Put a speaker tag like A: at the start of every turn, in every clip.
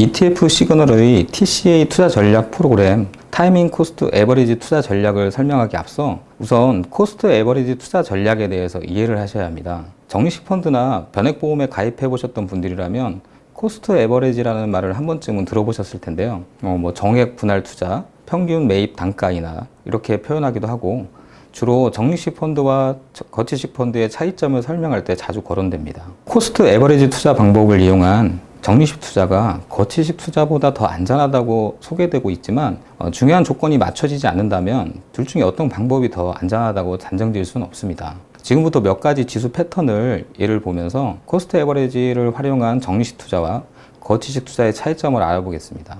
A: ETF 시그널의 TCA 투자 전략 프로그램 타이밍 코스트 에버리지 투자 전략을 설명하기 앞서 우선 코스트 에버리지 투자 전략에 대해서 이해를 하셔야 합니다. 적립식 펀드나 변액보험에 가입해 보셨던 분들이라면 코스트 에버리지라는 말을 한 번쯤은 들어보셨을 텐데요. 정액 분할 투자, 평균 매입 단가이나 이렇게 표현하기도 하고 주로 적립식 펀드와 거치식 펀드의 차이점을 설명할 때 자주 거론됩니다. 코스트 에버리지 투자 방법을 이용한 적립식 투자가 거치식 투자보다 더 안전하다고 소개되고 있지만 중요한 조건이 맞춰지지 않는다면 둘 중에 어떤 방법이 더 안전하다고 단정지을 수는 없습니다. 지금부터 몇 가지 지수 패턴을 예를 보면서 코스트 에버리지를 활용한 적립식 투자와 거치식 투자의 차이점을 알아보겠습니다.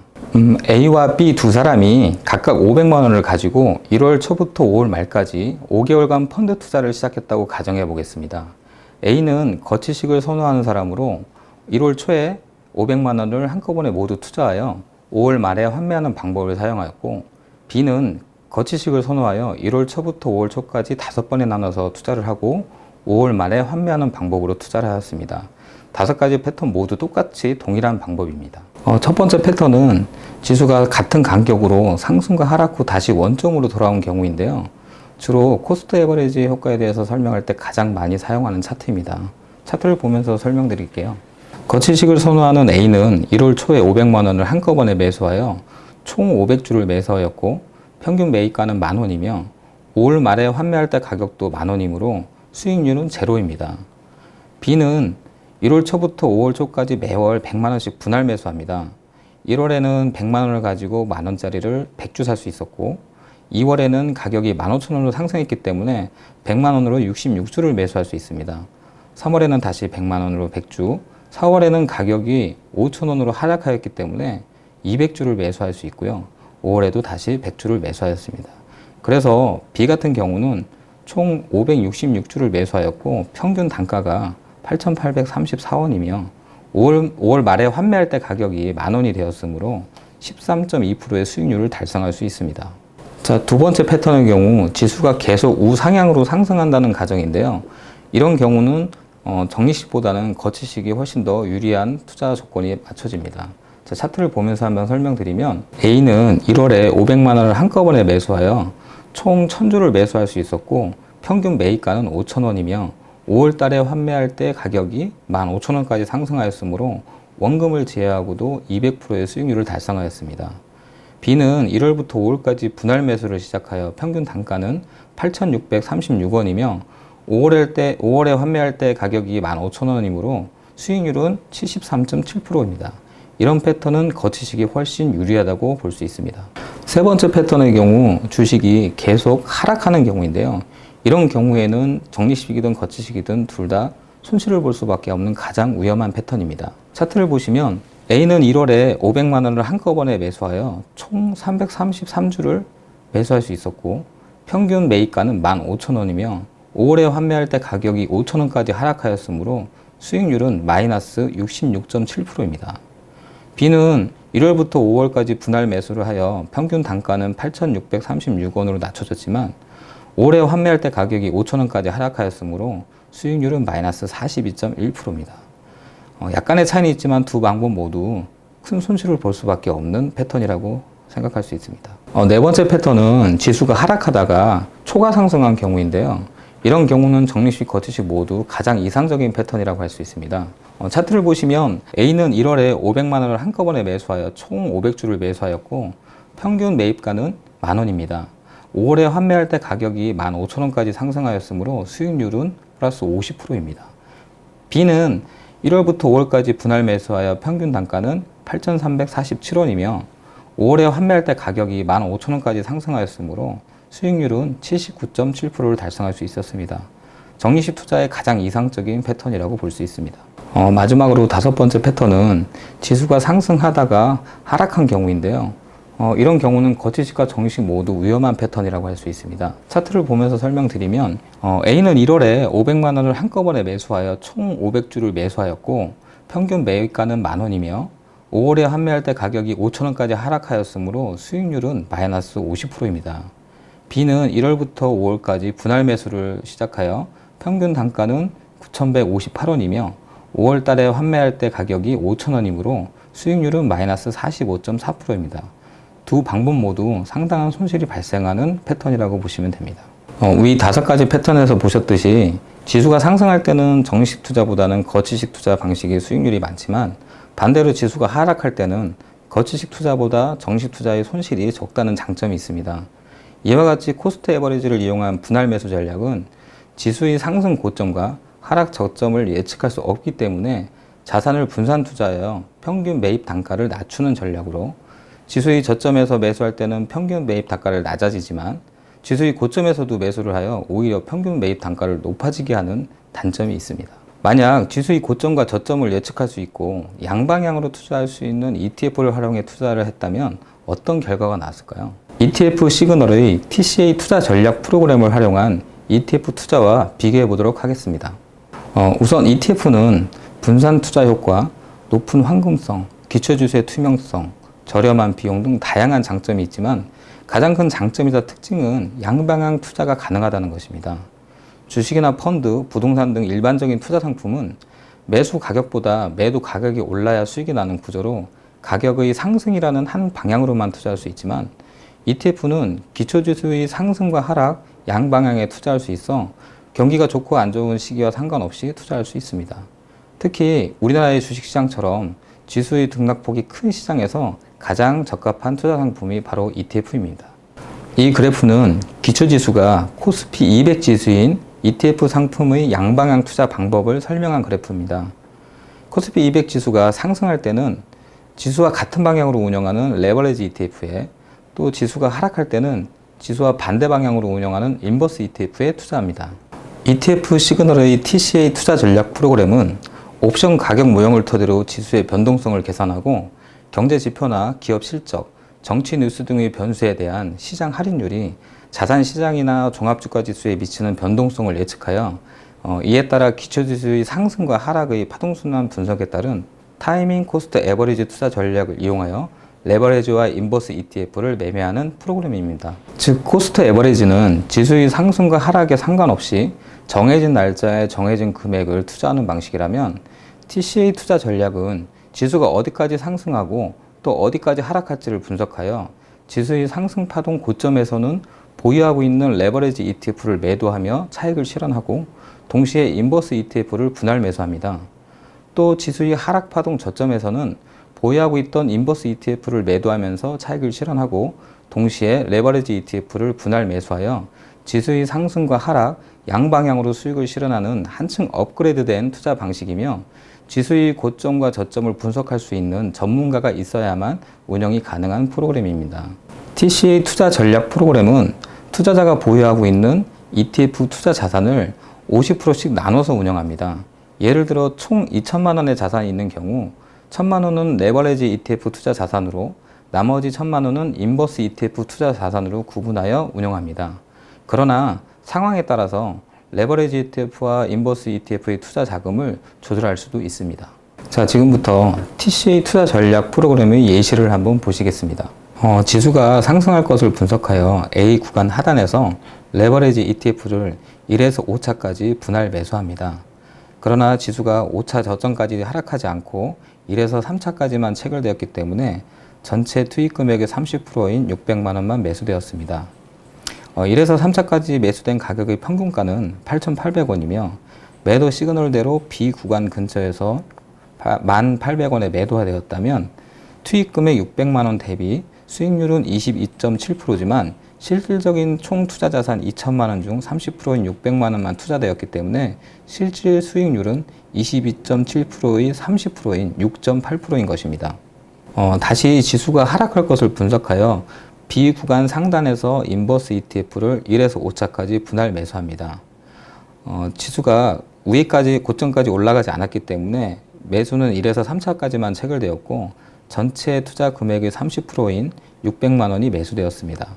A: A와 B 두 사람이 각각 500만 원을 가지고 1월 초부터 5월 말까지 5개월간 펀드 투자를 시작했다고 가정해 보겠습니다. A는 거치식을 선호하는 사람으로 1월 초에 500만 원을 한꺼번에 모두 투자하여 5월 말에 환매하는 방법을 사용하였고, B는 거치식을 선호하여 1월 초부터 5월 초까지 5번에 나눠서 투자를 하고 5월 말에 환매하는 방법으로 투자를 하였습니다. 5가지 패턴 모두 똑같이 동일한 방법입니다. 첫 번째 패턴은 지수가 같은 간격으로 상승과 하락 후 다시 원점으로 돌아온 경우인데요. 주로 코스트 에버리지 효과에 대해서 설명할 때 가장 많이 사용하는 차트입니다. 차트를 보면서 설명드릴게요. 거치식을 선호하는 A는 1월 초에 500만 원을 한꺼번에 매수하여 총 500주를 매수하였고 평균 매입가는 10,000원이며 5월 말에 환매할 때 가격도 10,000원이므로 수익률은 제로입니다. B는 1월 초부터 5월 초까지 매월 100만 원씩 분할 매수합니다. 1월에는 100만 원을 가지고 10,000원짜리를 100주 살 수 있었고 2월에는 가격이 15,000원으로 상승했기 때문에 100만 원으로 66주를 매수할 수 있습니다. 3월에는 다시 100만 원으로 100주, 4월에는 가격이 5,000원으로 하락하였기 때문에 200주를 매수할 수 있고요. 5월에도 다시 100주를 매수하였습니다. 그래서 B 같은 경우는 총 566주를 매수하였고 평균 단가가 8,834원이며 5월 말에 환매할 때 가격이 10,000원이 되었으므로 13.2%의 수익률을 달성할 수 있습니다. 자, 두 번째 패턴의 경우 지수가 계속 우상향으로 상승한다는 가정인데요. 이런 경우는 적립식보다는 거치식이 훨씬 더 유리한 투자 조건이 맞춰집니다. 자, 차트를 보면서 한번 설명드리면 A는 1월에 500만 원을 한꺼번에 매수하여 총 1,000주를 매수할 수 있었고 평균 매입가는 5,000원이며 5월 달에 환매할 때 가격이 15,000원까지 상승하였으므로 원금을 제외하고도 200%의 수익률을 달성하였습니다. B는 1월부터 5월까지 분할 매수를 시작하여 평균 단가는 8,636원이며 5월에 환매할 때 가격이 15,000원이므로 수익률은 73.7%입니다. 이런 패턴은 거치식이 훨씬 유리하다고 볼 수 있습니다. 세 번째 패턴의 경우 주식이 계속 하락하는 경우인데요. 이런 경우에는 적립식이든 거치식이든 둘 다 손실을 볼 수밖에 없는 가장 위험한 패턴입니다. 차트를 보시면 A는 1월에 500만 원을 한꺼번에 매수하여 총 333주를 매수할 수 있었고 평균 매입가는 15,000원이며 5월에 환매할 때 가격이 5,000원까지 하락하였으므로 수익률은 마이너스 66.7%입니다. B는 1월부터 5월까지 분할 매수를 하여 평균 단가는 8,636원으로 낮춰졌지만 5월에 환매할 때 가격이 5,000원까지 하락하였으므로 수익률은 마이너스 42.1%입니다. 약간의 차이는 있지만 두 방법 모두 큰 손실을 볼 수밖에 없는 패턴이라고 생각할 수 있습니다. 네 번째 패턴은 지수가 하락하다가 초과 상승한 경우인데요. 이런 경우는 적립식, 거치식 모두 가장 이상적인 패턴이라고 할 수 있습니다. 차트를 보시면 A는 1월에 500만 원을 한꺼번에 매수하여 총 500주를 매수하였고 평균 매입가는 10,000원입니다. 5월에 환매할 때 가격이 15,000원까지 상승하였으므로 수익률은 플러스 50%입니다. B는 1월부터 5월까지 분할 매수하여 평균 단가는 8,347원이며 5월에 환매할 때 가격이 15,000원까지 상승하였으므로 수익률은 79.7%를 달성할 수 있었습니다. 적립식 투자의 가장 이상적인 패턴이라고 볼 수 있습니다. 마지막으로 다섯 번째 패턴은 지수가 상승하다가 하락한 경우인데요. 이런 경우는 거치식과 적립식 모두 위험한 패턴이라고 할 수 있습니다. 차트를 보면서 설명드리면 A는 1월에 500만 원을 한꺼번에 매수하여 총 500주를 매수하였고 평균 매입가는 10,000원이며 5월에 환매할 때 가격이 5,000원까지 하락하였으므로 수익률은 마이너스 50%입니다. B는 1월부터 5월까지 분할 매수를 시작하여 평균 단가는 9,158원이며 5월 달에 환매할 때 가격이 5,000원이므로 수익률은 마이너스 45.4%입니다. 두 방법 모두 상당한 손실이 발생하는 패턴이라고 보시면 됩니다. 위 5가지 패턴에서 보셨듯이 지수가 상승할 때는 정식 투자보다는 거치식 투자 방식의 수익률이 많지만 반대로 지수가 하락할 때는 거치식 투자보다 정식 투자의 손실이 적다는 장점이 있습니다. 이와 같이 코스트 에버리지를 이용한 분할 매수 전략은 지수의 상승 고점과 하락 저점을 예측할 수 없기 때문에 자산을 분산 투자하여 평균 매입 단가를 낮추는 전략으로 지수의 저점에서 매수할 때는 평균 매입 단가를 낮아지지만 지수의 고점에서도 매수를 하여 오히려 평균 매입 단가를 높아지게 하는 단점이 있습니다. 만약 지수의 고점과 저점을 예측할 수 있고 양방향으로 투자할 수 있는 ETF를 활용해 투자를 했다면 어떤 결과가 나왔을까요? ETF 시그널의 TCA 투자 전략 프로그램을 활용한 ETF 투자와 비교해 보도록 하겠습니다. 우선 ETF는 분산 투자 효과, 높은 황금성, 기초지수의 투명성, 저렴한 비용 등 다양한 장점이 있지만 가장 큰 장점이자 특징은 양방향 투자가 가능하다는 것입니다. 주식이나 펀드, 부동산 등 일반적인 투자 상품은 매수 가격보다 매도 가격이 올라야 수익이 나는 구조로 가격의 상승이라는 한 방향으로만 투자할 수 있지만 ETF는 기초지수의 상승과 하락, 양방향에 투자할 수 있어 경기가 좋고 안 좋은 시기와 상관없이 투자할 수 있습니다. 특히 우리나라의 주식시장처럼 지수의 등락폭이 큰 시장에서 가장 적합한 투자 상품이 바로 ETF입니다. 이 그래프는 기초지수가 코스피 200 지수인 ETF 상품의 양방향 투자 방법을 설명한 그래프입니다. 코스피 200 지수가 상승할 때는 지수와 같은 방향으로 운영하는 레버리지 ETF에 또 지수가 하락할 때는 지수와 반대 방향으로 운영하는 인버스 ETF에 투자합니다. ETF 시그널의 TCA 투자 전략 프로그램은 옵션 가격 모형을 토대로 지수의 변동성을 계산하고 경제 지표나 기업 실적, 정치 뉴스 등의 변수에 대한 시장 할인율이 자산 시장이나 종합주가 지수에 미치는 변동성을 예측하여 이에 따라 기초지수의 상승과 하락의 파동순환 분석에 따른 타이밍 코스트 에버리지 투자 전략을 이용하여 레버리지와 인버스 ETF를 매매하는 프로그램입니다. 즉 코스트 에버리지는 지수의 상승과 하락에 상관없이 정해진 날짜에 정해진 금액을 투자하는 방식이라면 TCA 투자 전략은 지수가 어디까지 상승하고 또 어디까지 하락할지를 분석하여 지수의 상승 파동 고점에서는 보유하고 있는 레버리지 ETF를 매도하며 차익을 실현하고 동시에 인버스 ETF를 분할 매수합니다. 또 지수의 하락 파동 저점에서는 보유하고 있던 인버스 ETF를 매도하면서 차익을 실현하고 동시에 레버리지 ETF를 분할 매수하여 지수의 상승과 하락, 양방향으로 수익을 실현하는 한층 업그레이드된 투자 방식이며 지수의 고점과 저점을 분석할 수 있는 전문가가 있어야만 운영이 가능한 프로그램입니다. TCA 투자 전략 프로그램은 투자자가 보유하고 있는 ETF 투자 자산을 50%씩 나눠서 운영합니다. 예를 들어 총 2천만 원의 자산이 있는 경우 1천만 원은 레버리지 ETF 투자 자산으로 나머지 1천만 원은 인버스 ETF 투자 자산으로 구분하여 운영합니다. 그러나 상황에 따라서 레버리지 ETF와 인버스 ETF의 투자 자금을 조절할 수도 있습니다. 자, 지금부터 TCA 투자 전략 프로그램의 예시를 한번 보시겠습니다. 지수가 상승할 것을 분석하여 A 구간 하단에서 레버리지 ETF를 1에서 5차까지 분할 매수합니다. 그러나 지수가 5차 저점까지 하락하지 않고 1에서 3차까지만 체결되었기 때문에 전체 투입 금액의 30%인 600만 원만 매수되었습니다. 1에서 3차까지 매수된 가격의 평균가는 8,800원이며 매도 시그널대로 B 구간 근처에서 1,800원에 매도가 되었다면 투입 금액 600만 원 대비 수익률은 22.7%지만 실질적인 총 투자 자산 2천만 원 중 30%인 600만 원만 투자되었기 때문에 실질 수익률은 22.7%의 30%인 6.8%인 것입니다. 다시 지수가 하락할 것을 분석하여 B 구간 상단에서 인버스 ETF를 1에서 5차까지 분할 매수합니다. 지수가 위에까지 고점까지 올라가지 않았기 때문에 매수는 1에서 3차까지만 체결되었고 전체 투자 금액의 30%인 600만 원이 매수되었습니다.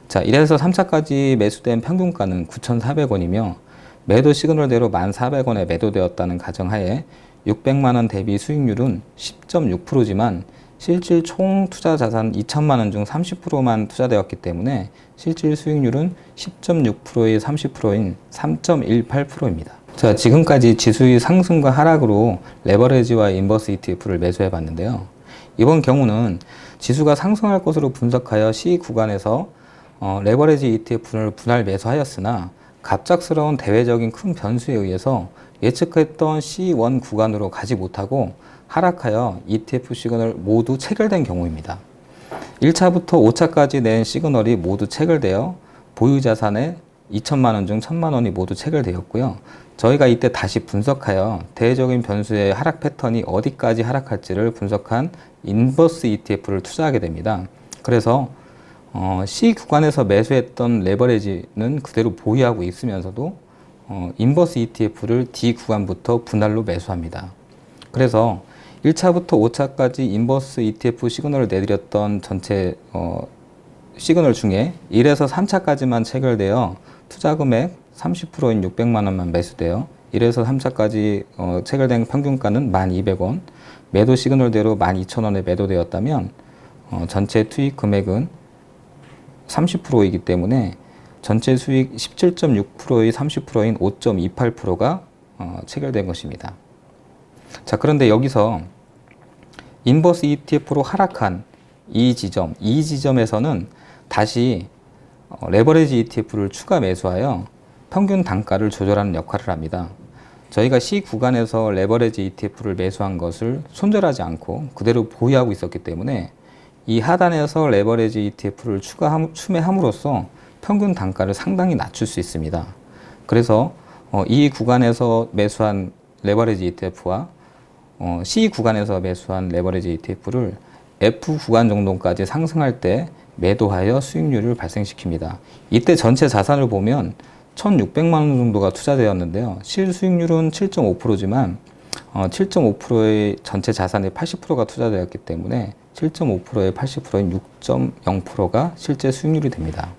A: 자, 1에서 3차까지 매수된 평균가는 9,400원이며 매도 시그널대로 1,400원에 매도되었다는 가정하에 600만 원 대비 수익률은 10.6%지만 실질 총 투자 자산 2천만 원 중 30%만 투자되었기 때문에 실질 수익률은 10.6%의 30%인 3.18%입니다. 자, 지금까지 지수의 상승과 하락으로 레버리지와 인버스 ETF를 매수해 봤는데요. 이번 경우는 지수가 상승할 것으로 분석하여 C 구간에서 레버리지 ETF를 분할 매수하였으나 갑작스러운 대외적인 큰 변수에 의해서 예측했던 C1 구간으로 가지 못하고 하락하여 ETF 시그널 모두 체결된 경우입니다. 1차부터 5차까지 낸 시그널이 모두 체결되어 보유 자산에 2천만 원 중 1천만 원이 모두 체결되었고요. 저희가 이때 다시 분석하여 대외적인 변수의 하락 패턴이 어디까지 하락할지를 분석한 인버스 ETF를 투자하게 됩니다. 그래서 C 구간에서 매수했던 레버리지는 그대로 보유하고 있으면서도 인버스 ETF를 D 구간부터 분할로 매수합니다. 그래서 1차부터 5차까지 인버스 ETF 시그널을 내드렸던 전체 시그널 중에 1에서 3차까지만 체결되어 투자 금액 30%인 600만 원만 매수되어 1에서 3차까지 체결된 평균가는 1,200원, 매도 시그널대로 12,000원에 매도되었다면 전체 투입 금액은 30%이기 때문에 전체 수익 17.6%의 30%인 5.28%가 체결된 것입니다. 자, 그런데 여기서 인버스 ETF로 하락한 이 지점에서는 다시 레버리지 ETF를 추가 매수하여 평균 단가를 조절하는 역할을 합니다. 저희가 C 구간에서 레버리지 ETF를 매수한 것을 손절하지 않고 그대로 보유하고 있었기 때문에 이 하단에서 레버리지 ETF를 추매함으로써 평균 단가를 상당히 낮출 수 있습니다. 그래서 이 구간에서 매수한 레버리지 ETF와 C 구간에서 매수한 레버리지 ETF를 F 구간 정도까지 상승할 때 매도하여 수익률을 발생시킵니다. 이때 전체 자산을 보면 1,600만 원 정도가 투자되었는데요. 실수익률은 7.5%지만 7.5%의 전체 자산의 80%가 투자되었기 때문에 7.5%의 80%인 6.0%가 실제 수익률이 됩니다.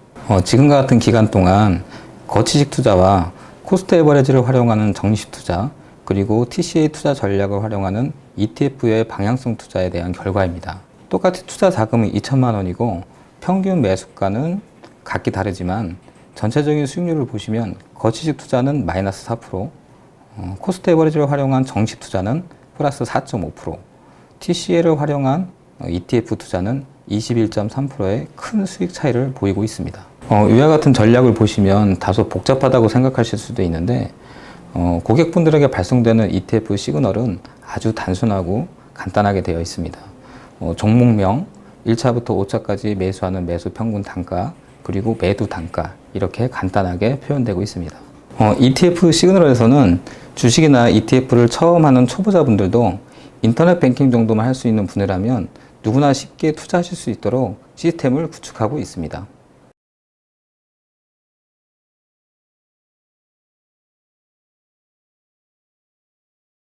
A: 지금과 같은 기간 동안 거치식 투자와 코스트 에버리지를 활용하는 정식 투자, 그리고 TCA 투자 전략을 활용하는 ETF의 방향성 투자에 대한 결과입니다. 똑같이 투자 자금은 2천만 원이고 평균 매수가는 각기 다르지만 전체적인 수익률을 보시면 거치식 투자는 마이너스 4%, 코스트 에버리지를 활용한 정식 투자는 플러스 4.5%, TCA를 활용한 ETF 투자는 21.3%의 큰 수익 차이를 보이고 있습니다. 이와 같은 전략을 보시면 다소 복잡하다고 생각하실 수도 있는데 고객분들에게 발송되는 ETF 시그널은 아주 단순하고 간단하게 되어 있습니다. 종목명, 1차부터 5차까지 매수하는 매수 평균 단가, 그리고 매도 단가, 이렇게 간단하게 표현되고 있습니다. ETF 시그널에서는 주식이나 ETF를 처음 하는 초보자분들도 인터넷 뱅킹 정도만 할 수 있는 분이라면 누구나 쉽게 투자하실 수 있도록 시스템을 구축하고 있습니다.